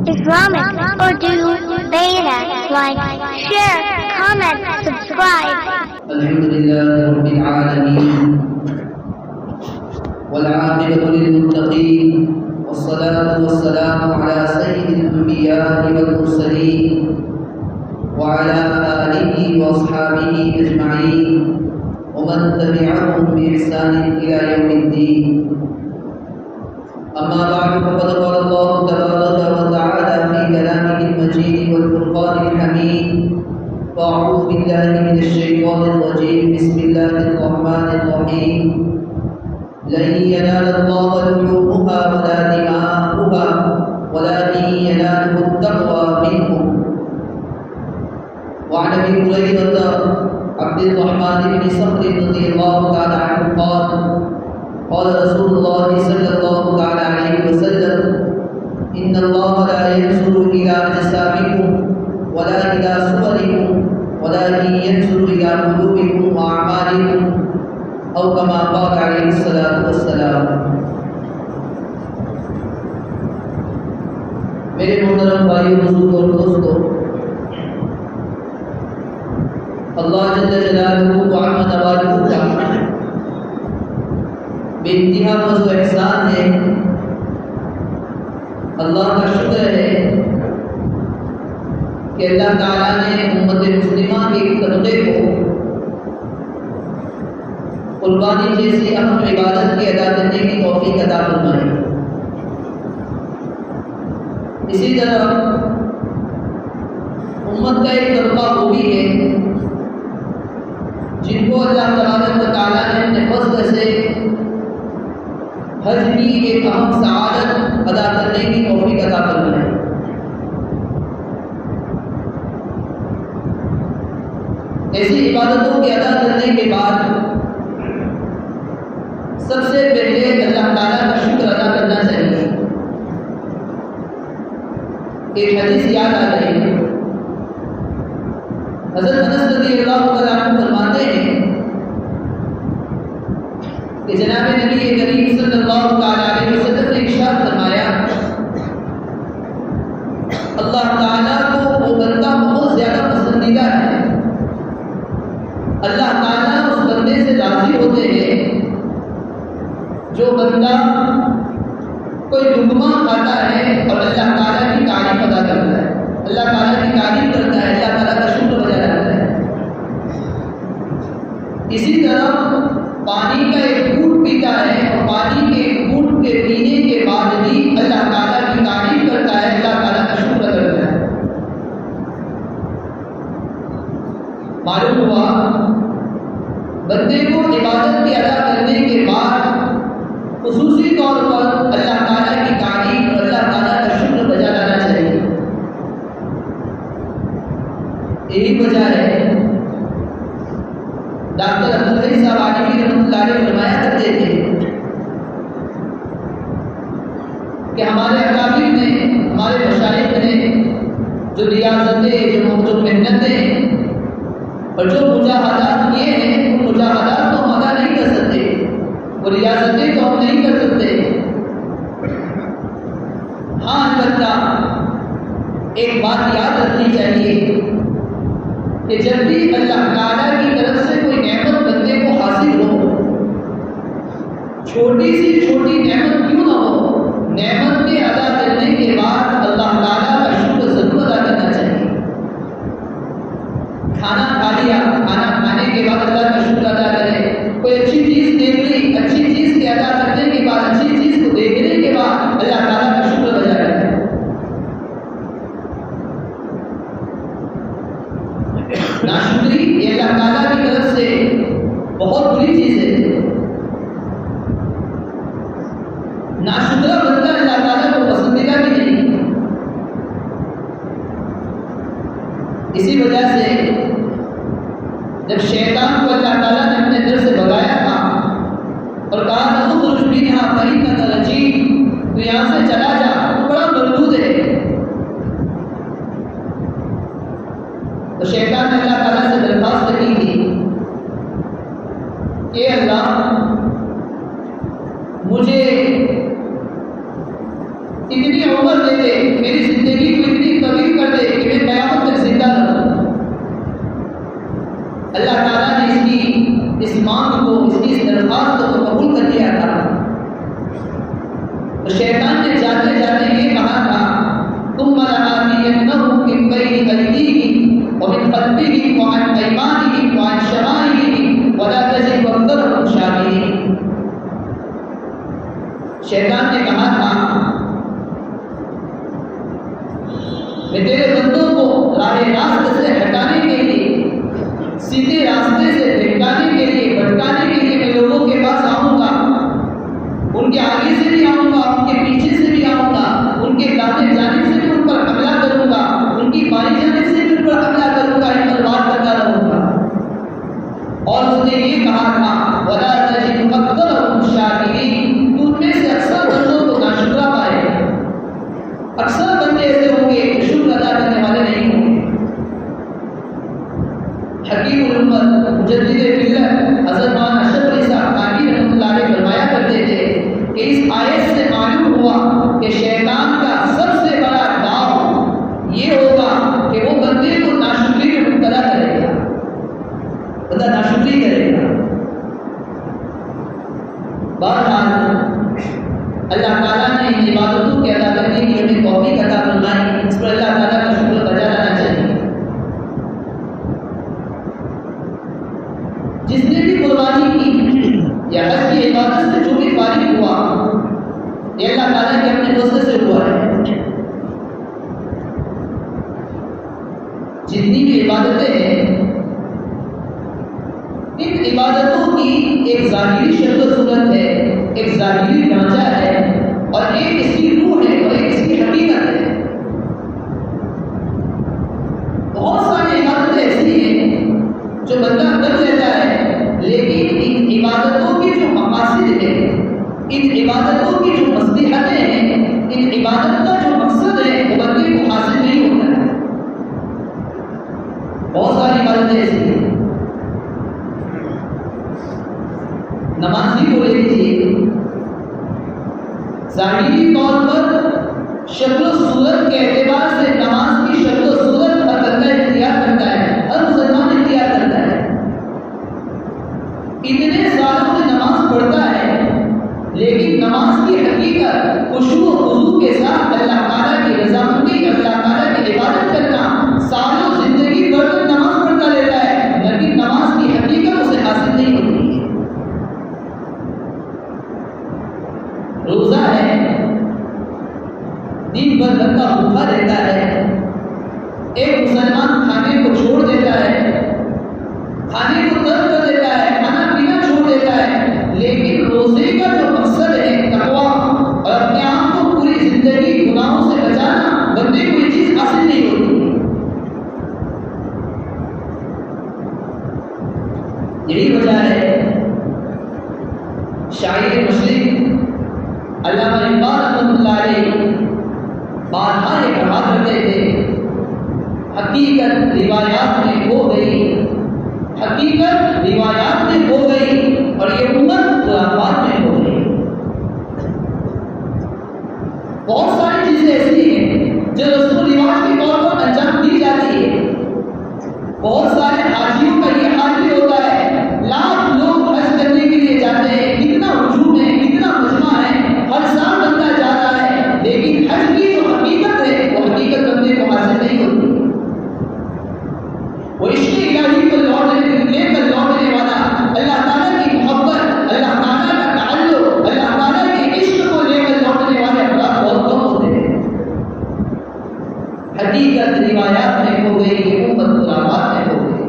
Islamic Urdu Beta. Like, share, comment, subscribe. Alhamdulillah Rabbil Alamin والعاقبة للمتقين والصلاة والسلام على سيد الأنبياء والمرسلين وعلى آله وأصحابه أجمعين ومن تبعهم بإحسان إلى يوم الدين. أما بعد فقد قال الله تبارك وتعالى في كلامه المجيد والفرقان الحميد: فأعوذ بالله من الشيطان الرجيم. بسم الله الرحمن الرحيم. لن ينال الله لحومها ولا دماؤها ولكن يناله التقوى منكم. وعن ابي هريره عبد الرحمن بن صخر رضي الله تعالى عنه قال: قال رسول الله صلى الله تعالى عليه وسلم: إن الله لا ينظر إلى أجسامكم ولا إلى صوركم ولكن ينظر إلى قلوبكم وأعمالكم أو كما قال عليه الصلاة والسلام. मेरे मोहतरम भाइयों, बुजुर्ग और दोस्तों, अल्लाह जल्ल जलालुहु व अज़्ज़ा नवालुहु का बेइंतहा फज़्ल व एहसान है। अल्लाह का शुक्र है कि अल्लाह ताला ने उम्मत मुस्लिमा के एक तबके को कुर्बानी जैसी अहम इबादत की अदा करने की तौफीक अता फरमाई। इसी तरह उम्मत का एक तबका वो भी है जिनको अल्लाह तबारक व तआला ने अपने फज़्ल से हज की एक अहम सआदत अदा करने की तौफीक अता फरमाई। ऐसी इबादतों के अदा करने के बाद सबसे पहले अल्लाह ताला का शुक्र अदा करना चाहिए। एक हदीस याद आ रही है। हज़रत अनस रज़ियल्लाहु तआला अन्हु फरमाते हैं कि जनाब नबी करीम सल्लल्लाहु तआला अलैहि वसल्लम ने इरशाद फरमाया: अल्लाह ताला को वो बंदा बहुत ज्यादा पसंदीदा है। अल्लाह ताला उस बंदे से राजी होते हैं जो बंदा कोई लुक़मा खाता है और अल्लाह ताला की तारीफ अदा करता है, अल्लाह ताला की तारीफ करता है, अल्लाह ताला का शुक्र बजा जाता है। इसी तरह पानी का एक घूंट पीता है और पानी के एक घूंट के पीने के बाद भी अल्लाह ताला की तारीफ करता है, अल्लाह ताला का शुक्र करता है। मालूम हुआ बंदे को इबादत की अदा करने के बाद खुसूसी तौर पर अल्लाह ताला की तारीफ और अल्लाह ताला का शुक्र बजा लाना चाहिए। यही वजह है डॉक्टर अब्दुल साहब आजमी रहमतुल्लाह अलैह फरमाया करते थे कि हमारे अकाबिर ने, हमारे मशाइख ने जो रियाजतें, जो मेहनतें और जो मुजाहदात किए हैं, वो मुजाहदात तो हम अदा नहीं कर सकते, वो रियासतें तो हम नहीं कर सकते। हाँ, अलबत्ता एक बात याद रखनी चाहिए कि जब भी अल्लाह ताला की तरफ से कोई नेमत बंदे को हासिल हो, छोटी सी छोटी नेमत क्यों ना हो, नेमत के अदा करने के बाद अल्लाह ताला का शुक्र जरूर अदा करना चाहिए। खाना खा लिया, खाना खाने के बाद अल्लाह का शुक्र अदा करें। कोई अच्छी चीज देख ली, अच्छी चीज के अदा करने के बाद, अच्छी चीज को देखने के बाद अल्लाह ताला का शुक्र बजा करें। नाशुक्री ये अल्लाह ताला की तरफ से बहुत बुरी चीज है। नाशुक्रा बंदा अल्लाह ताला को पसंदीदा भी नहीं। इसी वजह से जब शैतान को अल्लाह ताला ने अपने दर से भगाया था और कहा था उखरुज मिन्हा फइन्नका रजीम, तो यहाँ से चला जा, बड़ा मरदूद है, तो शैतान ने अल्लाह ताला से दरख्वास्त की थी कि अल्लाह मुझे इतनी उम्र दे दे, मेरी जिंदगी मैं तेरे बंदों को राहे रास्त से हटाने के लिए, सीधे रास्ते से भटकाने के लिए, मैं लोगों के पास आऊंगा। उनके आगे से भी आऊंगा, उनके पीछे से भी आऊंगा, उनके दाहिने जाने से भी उन पर हमला करूंगा, उनकी बाएं जाने से भी उन पर हमला करूंगा, इन पर वार करता रहूंगा। और उसने ये कहा था, वला तजिदु अक्सरहुम शाकिरीन, तू उनमें से अक्सर बंदों को नाशुक्रा पाएगा। अक्सर बंदे ऐसे होंगे कि शुक्र अदा करने वाले नहीं होंगे। हकीमुल उम्मत मुजद्दिद मिल्लत हज़रत मौलाना अशरफ अली साहब काकी रहमतुल्लाह अलैह फरमाया करते थे कि इस आयत से मालूम हुआ कि शैतान का सबसे बड़ा दाव ये होगा कि वो बंदे को नाशुक्री में मुब्तला करेगा, बंदा नाशुक्री करेगा। बहरहाल अल्लाह ताला ने इन इबादतों के अदा करने की हमें तौफीक अता फरमाई, इस पर अल्लाह ताला का शुक्र बजा लाना चाहिए। जिसने भी कुर्बानी की या हज की इबादत से जो भी फारिग हुआ, ये अल्लाह ताला के अपने फज़ल से हुआ है। जितनी भी इबादतें हैं, इन इबादतों की एक ज़ाहिरी शक्ल सूरत है, एक ज़ाहिरी ढांचा है, और एक इसकी रूह है और एक इसकी हकीकत है। बहुत सारी इबादतें ऐसी हैं जो बंदा कर लेता है, लेकिन इन इबादतों की जो मकासिद है, इन इबादतों की जो मसलहतें हैं, इन इबादत का जो मकसद है, वो बंदे को हासिल नहीं होता है। बहुत सारी इबादतें ऐसी हैं। नमाजी को ले लीजिए, ज़ाहिरी तौर पर शक्ल सूरत के एतबार से नमाज की शक्ल सूरत हर बंदा इख्तियार करता है, हर मुसलमान इख्तियार करता है। इतने सालों से नमाज पढ़ता है, लेकिन नमाज की हकीकत खुशू और खुजू के साथ अल्लाह ताला की रज़ामंदी, अल्लाह ताला की इबादत करना, सालों जिंदगी भर तक नमाज पढ़ता रहता है, लेकिन नमाज की हकीकत उसे हासिल नहीं होती। रोजा है, दिन भर रखा भूखा रहता है। एक मुसलमान खाने को छोड़ देता है, खाने को तर्क कर देता है, खाना पीना छोड़ देता है, लेकिन रोजे का जो मकसद है तकवा और अपने आप को पूरी जिंदगी गुनाहों से बचाना, बंदे को ये चीज हासिल नहीं होती। यही वजह है शायर मुस्लिम अल्लामा इकबाल रहमतुल्लाह अलैह बारहा ये कहा करते थे, हकीकत रिवायात में खो गई, हकीकत रिवायात में खो गई, और ये उम्मत खुराफात में खो गई। बहुत सारी चीजें ऐसी हैं जो रस्म रिवाज के तौर पर अंजाम दी जाती है। बहुत सारे हाजियों का ये हाल भी होता है, लाख लोग हज करने के लिए जाते हैं, कितना हुजूम है, कितना मजमा है, हर साल बंदा जा रहा है, लेकिन हज की जो हकीकत है वो हकीकत बंदे को हासिल नहीं होती। वो इश्क़ इलाही को लेकर लौटने वाला, अल्लाह ताला की मोहब्बत, अल्लाह ताला का ताल्लुक, अल्लाह ताला के इश्क़ को लेकर लौटने वाले अफराद बहुत कम होते हैं। हकीकत रिवायात में हो गई, ये उम्मत खुराफात में हो गई।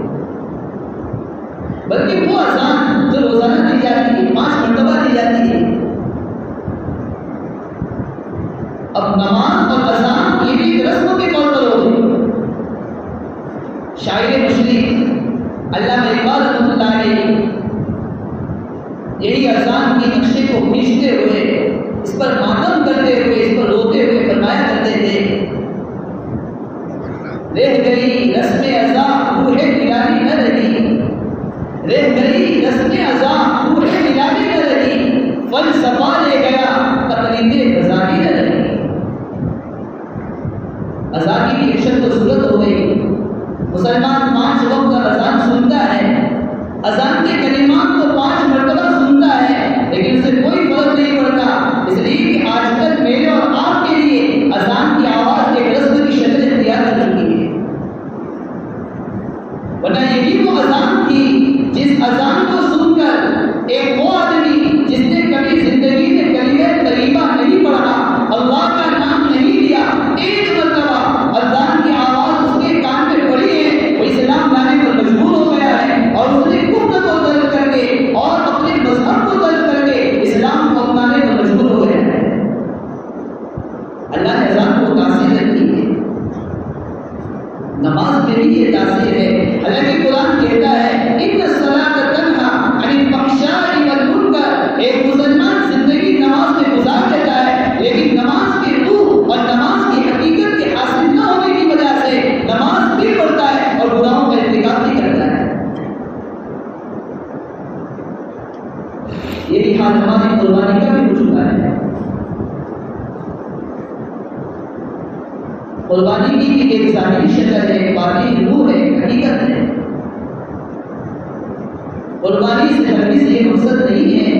बल्कि वो अज़ान जो रोजाना दी जाती है, 5 मरतबा दी जाती है, अब नमाज और अज़ान ये भी एक रस्म के तौर पर हो गई। शायर मुस्लिम अल्लामा इकबाल रहमतुल्लाह अलैह यही अज़ान की नक्शे को खींचते हुए, इस पर मातम करते हुए, इस पर रोते हुए फरमाया करते थे, रह गई रस्म अज़ा रूहे मिलानी न रही, रह गई रस्म अज़ा रूहे मिलानी न रही, फलसफा ले गया तकलीदे गज़ानी न रही। अज़ान की एक शक्ल सूरत हो गई। मुसलमान 5 वक्त का अज़ान सुनता है, अज़ान के कलिमात को 5 मरतबा सुनता है, लेकिन उसे कोई फर्क नहीं पड़ता, इसलिए कि आजकल मेरे और आपके लिए अज़ान की आवाज़ एक रस्म की शक्ल इख्तियार कर चुकी है। वरना यही वो अज़ान थी जिस अज़ान को सुनकर एक वो आदमी जिसने कभी जिंदगी में कलिमा तय्यबा नहीं पढ़ा, अल्लाह का नाम नहीं लिया, एक मरतबा अज़ान लिए तासीर है। हालांकि कुरान कहता है इन्न सलात तन्हा अनिल फहशाई वल मुनकर, एक मुसलमान जिंदगी नमाज में गुजार देता है, लेकिन नमाज की रूह और नमाज की हकीकत के हासिल न होने की वजह से नमाज भी पढ़ता है और गुनाहों का इर्तिकाब भी करता है। यही हाल हमारी कुर्बानी का भी हो चुका है। कुर्बानी की एक ज़ाहिरी शक्ल है, बाकी रूह है, हकीकत है। कुर्बानी से हरगिज़ ये मकसद नहीं है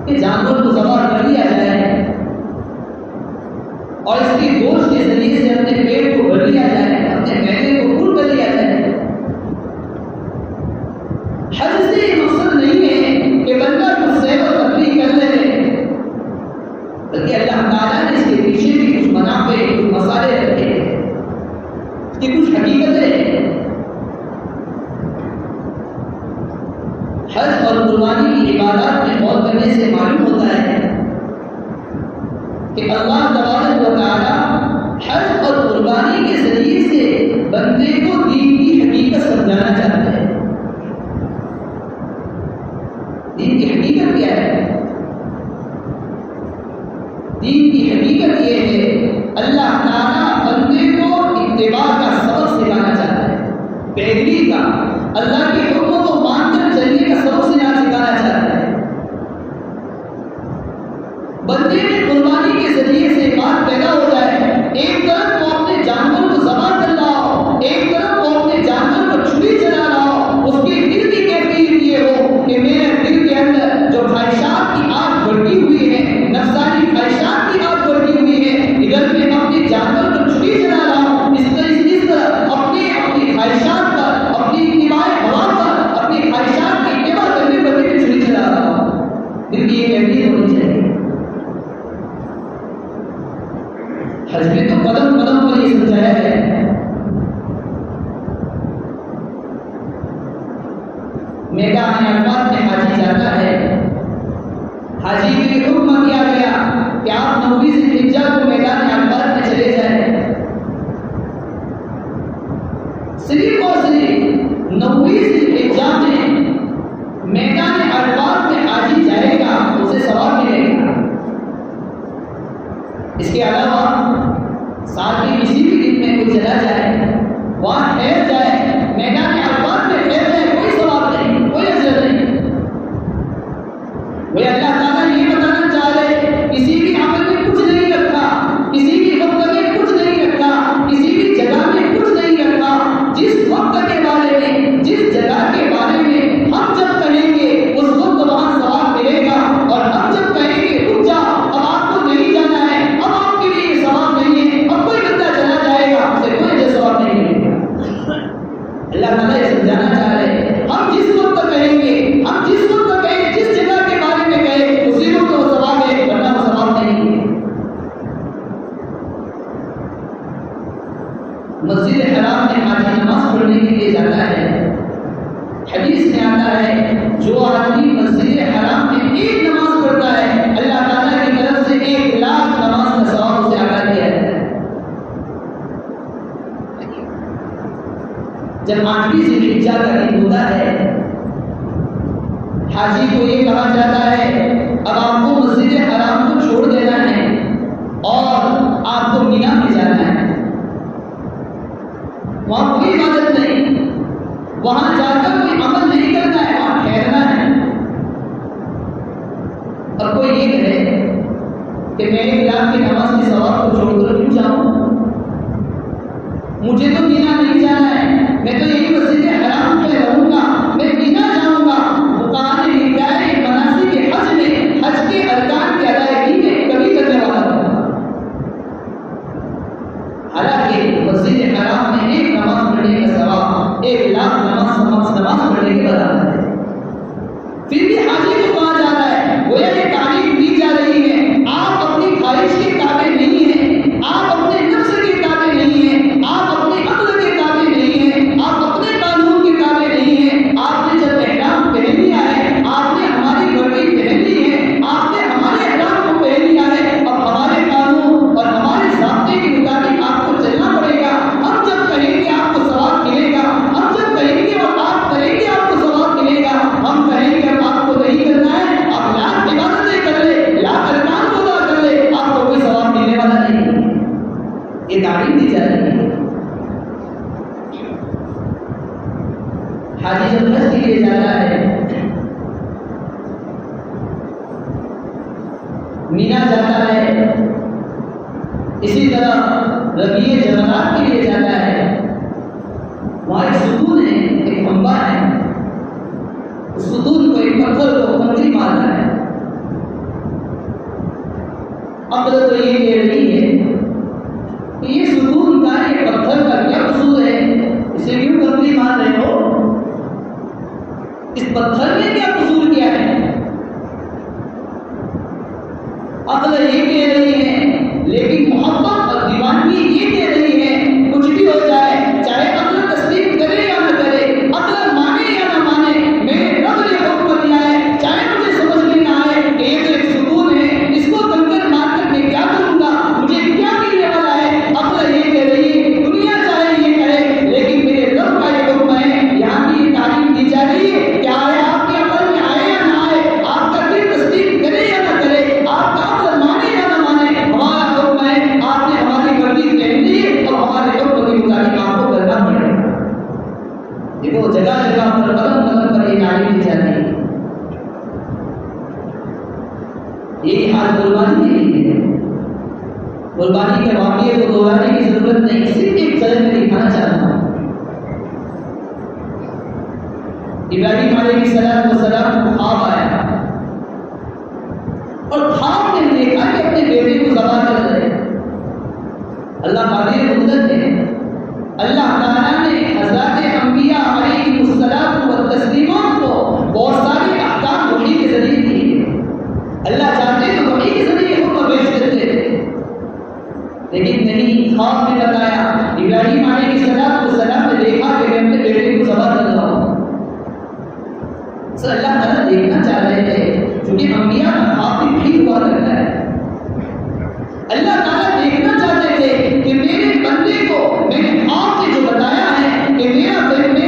कि जानवर को ज़बह कर दिया जाए और इसके गोश्त के जरिए से अपने पेट को भर लिया जाए, अपने मैदे को पूर्ण कर लिया जाए। हज से ये मकसद नहीं है कि बंदा कुछ सैर और तफरीह कर ले, बल्कि अल्लाह ताला ने इसके पीछे भी कुछ मुनाफे, कुछ मसाले रखे हैं, इसकी कुछ हकीकतें हैं। हज और कुर्बानी की इबादत में गौर करने से मालूम होता है कि अल्लाह तबारक व तआला हज और कुर्बानी के जरिए से बंदे को दीन की हकीकत समझाना चाहते हैं। दीन की हकीकत क्या है? दीन की हकीकत ये है अल्लाह ताला बंदे को इत्तिबा का सबक सिखाना चाहता है, पैरवी का, अल्लाह के हुक्म को मानकर चलने का सबक सिखाना चाहता है। बंदे में कुर्बानी के जरिए से बात पैदा हो जाए, एक तरफ वो अपने जानवर को ज़बह कर रहा हो, एक तरफ वो अपने जानवर को छुरी चला रहा हो, उसके दिल की कैफियत ये हो कि मेरे दिल के अंदर जो ख्वाहिशात की आग भड़की हुई है, नफ्सानी ख्वाहिशात की आग भड़की हुई है, इधर मैं अपने जानवर को छुरी चला रहा हूँ, इस तरह अपनी ख्वाहिशात पर, अपनी इत्तिबाए हवा पर, अपनी ख्वाहिशात की इत्तिबा करने पर मैं छुरी चला रहा हूँ। दिल की ये कैफियत होनी चाहिए। हज में तो कदम कदम पर ये समझाया है। मैदान अरफात में हाजी जाता है, हाजी के लिए हुक्म दिया गया कि आप 9वीं ज़िलहिज्जा को मैदान अरफात में चले जाएं। सिर्फ और सिर्फ 9वीं ज़िलहिज्जा में मैदान अरफात में हाजी जाएगा, उसे सवाब मिलेगा। इसके अलावा साल के किसी भी दिन में कोई चला जाए, वहां ठहर जाए, मैदान अरफात में ठहर जाए, कोई सवाब नहीं, कोई अजर नहीं। वही अल्लाह ताला ये बताना चाह रहे, किसी भी अमल में कुछ नहीं रखा, किसी भी वक्त में कुछ नहीं रखा, किसी भी जगह में कुछ नहीं रखा। जिस वक्त के बारे में, जिस जगह के बारे में हम जब कहेंगे उस वक्त वहां सवाब मिलेगा, और हम जब कहेंगे रुक जाओ, अब आपको नहीं जाना है, अब आपके लिए ये सवाब नहीं है, अब कोई बंदा चला जाएगा, उसे कोई सवाब नहीं मिलेगा। अल्लाह ताला ये समझाना चाह रहे हैं, हम जिस वक्त कहेंगे, हम जिस वक्त कहें, जिस जगह के बारे में कहें, उसी वक्त वो सवाब है, वरना वो सवाब नहीं है। मस्जिद हराम में हाजी नमाज पढ़ने के लिए जाता है। हदीस में आता है जो आदमी मस्जिद हराम में एक नमाज पढ़ता है, अल्लाह ताला की तरफ से 1 लाख नमाज का सवाब उसे अता किया जाता है। जब 8वीं ज़िलहिज्जा का दिन होता है, हाजी को ये कहा जाता है अब आपको मस्जिद हराम को छोड़ देना है और आपको मीना में जाना है। वहां कोई इबादत नहीं, वहां जाकर कोई अमल नहीं करना है, वहां ठहरना है। अब कोई ये कहे कि मैं 1 लाख की नमाज के सवाब को छोड़कर क्यों जाऊं, मुझे तो मीना नहीं जाना है, मैं तो यही मस्जिद हराम में रहूंगा, मैं मीना जाऊंगा। फुक़हा ने लिखा है मनासिक हज में हज के अरकान की अदायगी में कभी करने वाला था। हालांकि मस्जिद हराम में एक नमाज पढ़ने का सवाब 1 लाख नमाज पढ़ने के बराबर है। फिर भी हाजी को कहा जा रहा है, गोया ये तारीफ दी जा रही है, आप अपनी ख्वाहिश के ताबे नहीं हैं, आप अपने नफ्स के ताबे नहीं हैं, आप अपने अक्ल के ताबे नहीं हैं, आप अपने कानून के ताबे नहीं हैं। आपने जब एहराम पहन लिया है, आपने हमारी वर्दी पहन ली है, आपने हमारे एहराम को पहन लिया है, अब हमारे कानून और हमारे ज़ाब्ते के मुताबिक आपको चलना पड़ेगा। हम जब कहेंगे आपको सवाब जा रही है। हाजी जब हज के लिए जाता है, मीना जाता है, इसी तरह रबीए जमात के लिए जाता है, वहां एक सुतून है, एक खंबा है, उस सुतून को एक पत्थर को पंखी मारना है। अब तो ये कह रही है कि ये सुतून का, ये पत्थर का क्या कसूर है, इसे क्यों पंखी मार रहे हो? इस पत्थर ने क्या कसूर किया है? अकल ये कह रही है, लेकिन मोहब्बत और दीवानगी ये कह रही है कुछ भी हो जाए, चाहे अकल तस्लीम करे या न करे, अकल माने या न माने, मेरे रब ने हुक्म दिया है, चाहे मुझे समझ में ना आए कि ये तो एक सुकून है, इसको कंकर मारकर मैं क्या करूंगा, मुझे क्या मिलने वाला है। अकल ये कह रही है, दुनिया चाहे ये करे, लेकिन मेरे रब का ये हुक्म है। यहाँ की ये तारीफ दी जा रही है, क्या है आपकी अकल में आए या ना आए, आपका दिल तस्लीम करे या न करे, आपका अकल माने या न माने, हमारा हुक्म है, आपने हमारी मर्जी कहनी है और हमारे हुक्म के मुताबिक आपको करना पड़ेगा। देखो जगह जगह पर कदम कदम पर ये तारीफ दी जाती है। यही हाल कुर्बानी के लिए है। कुर्बानी के वाक़ये को दोहराने की जरूरत नहीं, सिर्फ एक तरह में दिखाना चाहता हूँ। इब्राहिम अलैहिस्सलाम को ख्वाब आया और ख्वाब में देखा कि अपने बेटे को ज़बह कर रहे हैं। अल्लाह कादिर कुदरत है, अल्लाह ताला ने हज़रत अंबिया अलैहिस्सलाम व तस्लीमात को बहुत सारे अहकाम वही के जरिए दिए। अल्लाह चाहते तो वही के जरिए हुक्म भेज देते, लेकिन नहीं, ख्वाब में बताया। इब्राहिम अलैहिस्सलाम ने देखा कि मैं अपने बेटे को ज़बह कर रहा हूँ। अल्लाह ताला देखना चाह रहे थे, क्योंकि अंबिया का ख्वाब भी ठीक हुआ करता है। अल्लाह ताला देखना चाहते थे कि मेरे बंदे को मैंने ख्वाब से जो बताया है कि मेरा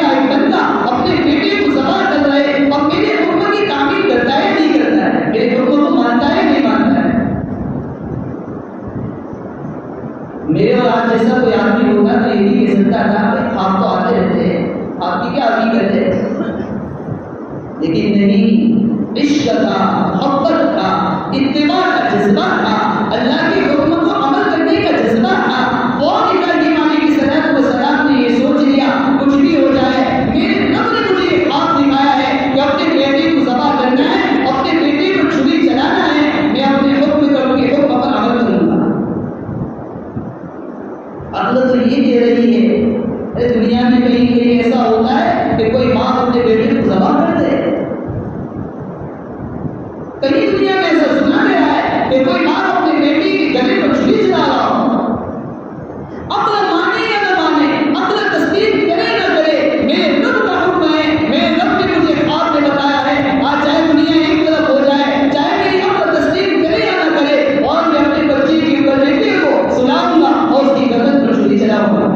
एक बंदा अपने बेटे को ज़बह कर रहा है और मेरे हुक्म की तामील करता है नहीं करता है, मेरे हुक्म को मानता है नहीं मानता है। मेरे और आज जैसा कोई आदमी होता तो यही कह सकता था कि ख्वाब तो आते रहते हैं, आपकी क्या हकीकत है। लेकिन नहीं, इश्क था, मोहब्बत था, इत्तिबा का जज्बा था, अल्लाह के हुक्म को अमल करने का जज्बा था। और इब्राहिम अलैहिस्सलाम ने ये सोच लिया कुछ भी हो जाए, मेरे रब ने मुझे ख्वाब दिखाया है कि अपने बेटे को ज़बह करना है, अपने बेटे को छुरी चलाना है, मैं अपने हुक्म पर अमल करूंगा। अल्लाह तो ये कह रही है, दुनिया में कहीं कहीं ऐसा होता है कि कोई माँ अपने बेटे को ज़बह कर दे। कहीं दुनिया में ऐसा सुना गया है कि कोई माँ अपने बेटी के गले पर छुरी चला रहा हो। अकल माने या न माने, अकल तस्लीम करे न करे, मेरे रब का हुक्म है, मेरे रब ने मुझे ख्वाब में बताया है। आज चाहे दुनिया एक तरफ हो जाए, चाहे मेरी अकल तस्लीम करे या न करे, और मैं अपने बच्चे के ऊपर बेटे को सुलाऊंगा और उसकी गर्दन पर छुरी चलाऊंगा।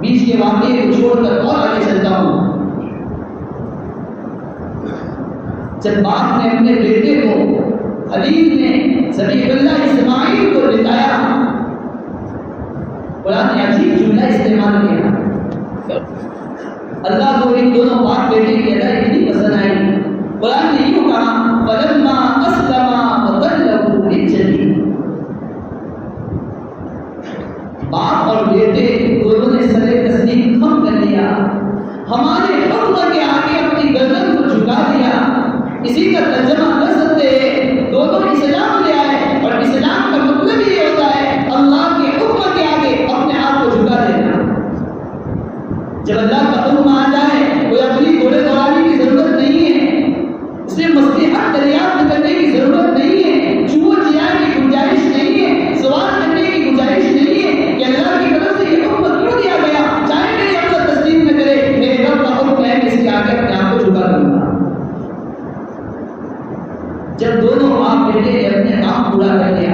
बीच के वाक़ये को छोड़कर और आगे चलता हूँ। जब बाप ने अपने बेटे को, खलील ने ज़बीहुल्लाह इस्माइल को लिटाया, कुरान ने अजीब जुमला इस्तेमाल किया। अल्लाह को इन दोनों बाप बेटे की अदा इतनी पसंद आई, कुरान ने यूं कहा, फलम्मा अस्लमा वतल्लहु लिज्जबीन। बाप और बेटे दोनों ने सरे तस्लीम खम कर लिया, हमारे हुक्म के आगे अपनी गर्दन को झुका दिया। इसी का तर्जमा कर सकते हैं, दोनों इस्लाम ले आए, और इस्लाम का मतलब ये होता है अल्लाह के हुक्म के आगे अपने आप को झुका देना। जब अल्लाह का हुक्म आ जाए, कोई अपनी घोड़े दौड़ाने की जरूरत नहीं है, उसे मस्लिहत दरियाफ्त करने की जरूरत नहीं है, चूहो जिया की गुंजाइश नहीं है, सवाल करने की गुंजाइश नहीं है कि अल्लाह की तरफ से ये हुक्म क्यों दिया गया। चाहे मेरी अकल तस्लीम न करे, मेरे रब का हुक्म है, इसके आगे अपने आप को झुका दूंगा। जब दोनों बाप बेटे ने अपने काम पूरा कर लिया,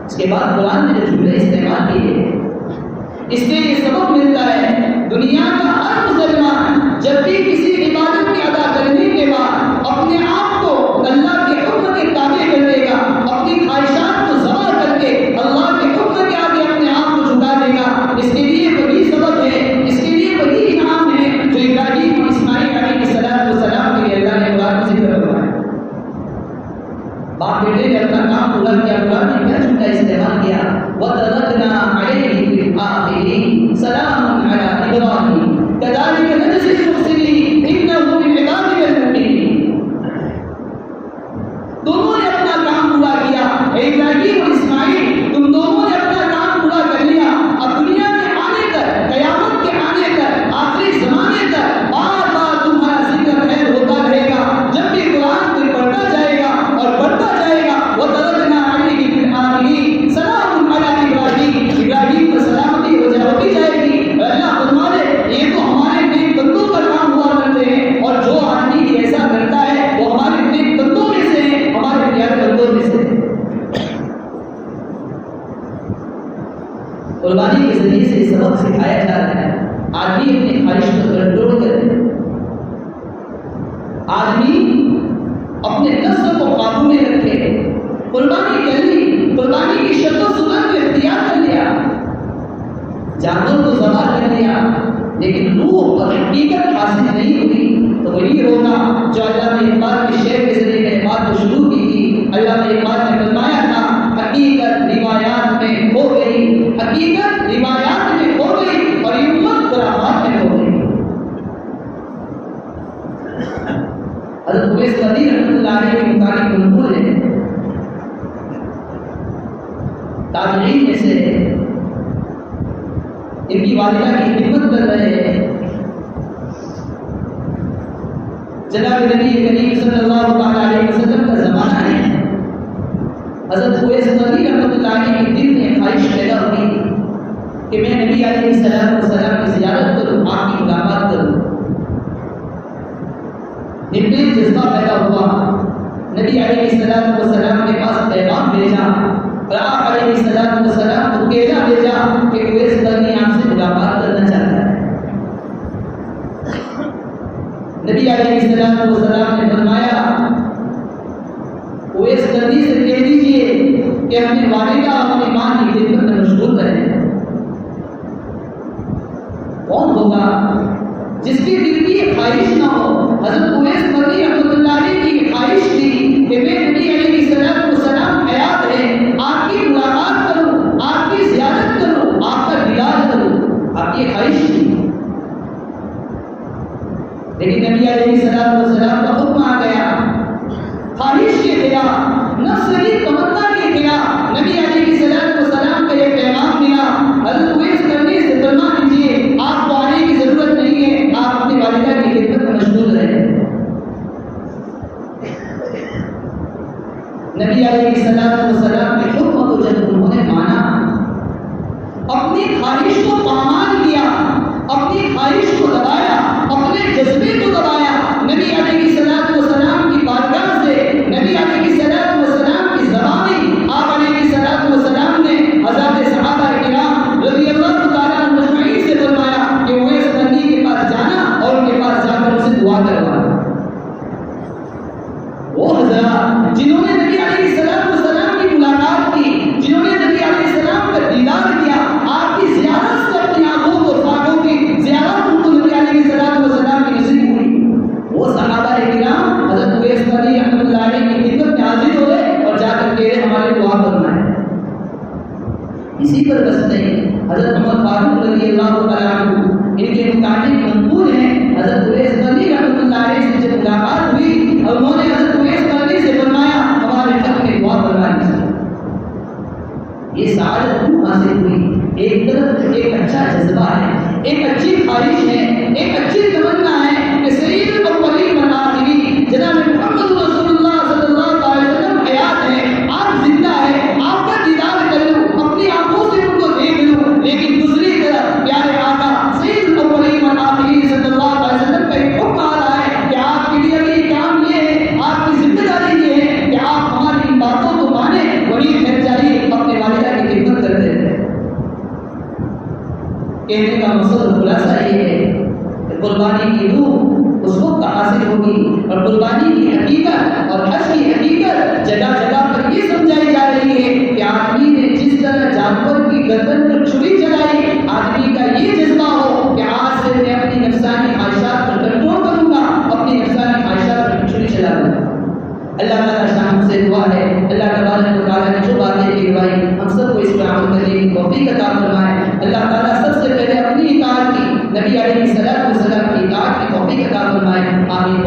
उसके बाद कुरान ने जो जुमले इस्तेमाल किए, इससे ये सबक मिलता है, दुनिया का हर मुसलमान जब भी किसी इबादत की अदा करने के बाद अपने आप को अल्लाह के हुक्म के ताबे कर देगा, अपनी ख्वाहिशात को कुर्बानी के जरिए से सबक सिखाया जा रहा है। आदमी अपनी ख्वाहिश को कंट्रोल करे, आदमी अपने नफ्स को काबू में रखे। कुर्बानी कर ली, कुर्बानी की शर्तों सुनत को इख्तियार कर लिया, जानवर को ज़बा कर लिया, लेकिन रूह और हकीकत हासिल नहीं हुई तो वही होगा जो अल्लाह ने एक बार के शेर के जरिए में बात को शुरू की थी। अल्लाह ने एक बार में फरमाया था, हकीकत रिवायात में खो गई, हकीकत रिवायात में खो गई और ये उम्मत खुराफात में हो गई। हज़रत उवैस क़रनी रहमतुल्लाह अलैह के मुताबिक मंक़ूल है, ताबईन में से इनकी वालिदा की खिदमत कर रहे हैं जनाब नबी करीम सल्लल्लाहु अलैहि वसल्लम का ज़माना है। हज़रत उवैस क़रनी रहमतुल्लाह अलैह के दिल में ख्वाहिश पैदा हुई कि मैं नबी अलैहिस्सलाम की ज़ियारत करूँ, आपकी मुलाकात करूँ। दिल में जज्बा पैदा हुआ, नबी अलैहिस्सलाम के पास पैगाम भेजा और आप अलैहिस्सलाम को कहना भेजा कि उवैस क़रनी आपसे मुलाकात करना चाहता है। नबी अलैहिस्सलाम ने फरमाया, उवैस क़रनी से कह दीजिए कि अपने वालिदा अपनी मां की खिदमत में मशगूल रहे। कौन होगा जिसके दिल की ख्वाहिश ना हो? हज़रत उवैस क़रनी रहमतुल्लाह अलैह की ख्वाहिश थी कि मैं नबी अलैहिस्सलाम हयात है, आपकी मुलाकात करूं, आपकी ज़ियारत करूं, आपका दीदार करूं, आपकी ख्वाहिश थी। लेकिन नबी अलैहिस्सलाम का हुक्म आ गया, ख्वाहिश के खिलाफ, नफ्स की तमन्ना के खिलाफ नबी अलैहिस्सलाम का ये पैगाम मिला। हज़रत उवैस क़रनी से फरमा दीजिए, आपको आने की ज़रूरत नहीं है, आप अपनी वालिदा की खिदमत में मशगूल रहे। नबी अलैहिस्सलाम के हुक्म को जब उन्होंने माना, अपनी ख्वाहिश को पामाल किया, अपनी ख्वाहिश को दबाया, अपने जज्बे को दबाया, नबी अलैहिस्सलाम की बारगाह से, नबी अलैहिस्सलाम की ज़बानी आप अलैहिस्सलाम ने हज़रत सहाबा किराम रज़ियल्लाहु तआला अन्हुम से फरमाया कि उवैस क़रनी के पास जाना और उनके पास जाकर उनसे दुआ करवाना। वो हज़रात जिन्होंने नबी अलैहिस्सलाम की मुलाकात की, जिन्होंने नबी अलैहिस्सलाम का दीदार किया, आपकी ज़ियारत से अपनी आंखों को साखों की ज़ियारत उनको नबी अलैहिस्सलाम की नसीब हुई, वो सहाबा किराम हज़रत उवैस क़रनी रहमतुल्लाह अलैह की खिदमत में हाजिर हो गए और जाकर कह रहे हमारे दुआ करना है। इसी पर बस नहीं, हज़रत उमर फारूक रज़ियल्लाहु तआला अन्हु इनके मुताबिक मंक़ूल है, हज़रत उवैस क़रनी रहमतुल्लाह अलैह से जब मुलाकात हुई और उन्होंने हज़रत उवैस क़रनी से फरमाया हमारे हक़ में दुआ करवानी चाहिए। ये सादत क्यों हासिल हुई? एक तरफ एक अच्छा जज्बा है, एक अच्छी ख्वाहिश है, एक अच्छी तमन्ना है कि सय्यदुल अव्वलीन वल आखिरीन जनाब मुहम्मद रसूलुल्लाह सल्लल्लाहु अलैहि वसल्लम हयात है, आप जिंदा है, आपका दीदार कर लूं, अपनी आंखों से उनको देख लूं। लेकिन दूसरी तरफ प्यारे आका सय्यदुल अव्वलीन वल आखिरीन सल्लल्लाहु अलैहि वसल्लम का एक हुक्म आ रहा है कि आपके लिए अभी काम ये है, आपकी जिम्मेदारी ये है कि आप हमारी इन बातों को माने, वही ठहर जाइए अपने वालिदा की खिदमत करते हैं। कहने का मकसद खुलासा ये है कि कुर्बानी की रूह उस वक्त हासिल होगी और कुर्बानी की हकीकत और हज की हकीकत जगह जगह पर ये समझाई जा रही है कि आदमी ने जिस तरह जानवर की गर्दन पर छुरी चलाई, आदमी का ये जज्बा हो कि आज से मैं अपनी नफ्सानी ख्वाहिशात पर कंट्रोल करूंगा, अपनी नफ्सानी ख्वाहिशात पर छुरी चलाऊंगा। अल्लाह ताला शाम से दुआ है, अल्लाह तबारक व तआला ने जो बातें कहवाई हम सबको इस पर अमल करने की तौफीक अता फरमाए। अल्लाह ताला सबसे पहले अपनी इताअत की, नबी अलैहिस्सलाम की इताअत की तौफीक अता फरमाए। आमीन।